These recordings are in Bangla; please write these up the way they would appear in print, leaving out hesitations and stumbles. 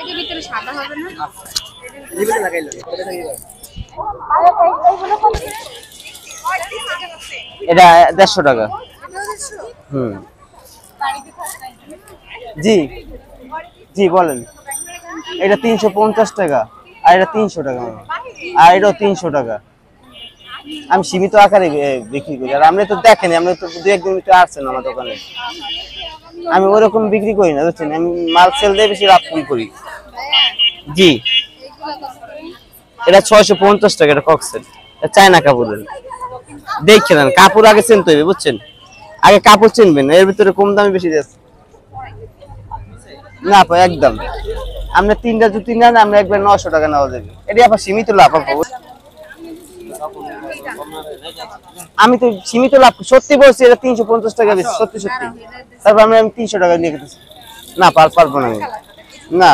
এর ভিতরে সাদা হবে না? এটা 150 টাকা। হুম, জি জি বলেন। এটা 350 টাকা, আর এটা 300 টাকা, আর এটাও 300 টাকা। আমি সীমিত আকারে বিক্রি করি, আর আপনি তো দেখেন, আপনি তো দু একদিন ভিতরে আসছেন আমার দোকানে। আমি ওরকম বিক্রি করি না, বুঝছেন, আমি মাল সেল দিয়ে বেশি লাভ কম করি। জি, এটা 650 টাকা, এটা কক্সেল, চায়না কাপড়ের। দেখছেন কাপড় আগে চিনতে হবে, বুঝছেন, আগে কাপড় চিনবেন, এর ভিতরে কম দামে বেশি যাচ্ছে না আপা, একদম। আমরা তিনটা জুতি নেন, আমরা একবার 900 টাকা নেওয়া যাবে, এটা আবার সীমিত লাভ আপা। আমি তো সীমিত লাভ সত্যি বলছি, এটা 350 টাকা বেশি, সত্যি সত্যি। তারপর আমি 300 টাকা নিয়ে গেছি। না পারবো না আমি। না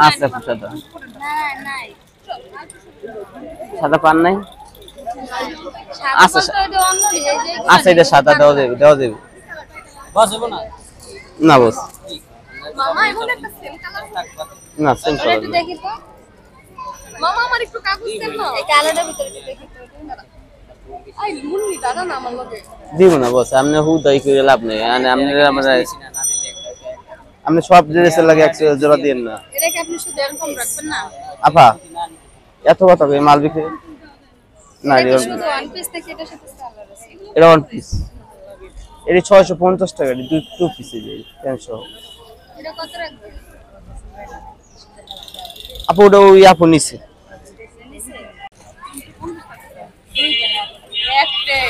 আচ্ছা সাদা, সাদা পান নাই? আচ্ছা আচ্ছা, এটা সাদা দেওয়া যাবে, দেওয়া যাবে। না বস, না সেম কালার না। মামা আমার একটু কাগজ দেন না, এই কালারটার ভিতরে দেখি তো। আই মুন্নি দাদা না আমার লগে দিব না বস, আপনি হুদাই করে লাভ নেই, মানে আপনি সব ড্রেসের লাগে 100 জোড়া দিন না। এটা কি আপনি শুধু এরকম রাখবেন না? আপা এত কথা কই মাল বিক্রি না, এটা শুধু ওয়ান পিস থেকে এটার সাথে সালোয়ার আছে। এটা ওয়ান পিস, এটা 650 টাকা, দুই টু পিস এই 300। এটা কত রাখবেন? আপু ওটা ওই আপু নিছে। নিচে একটাই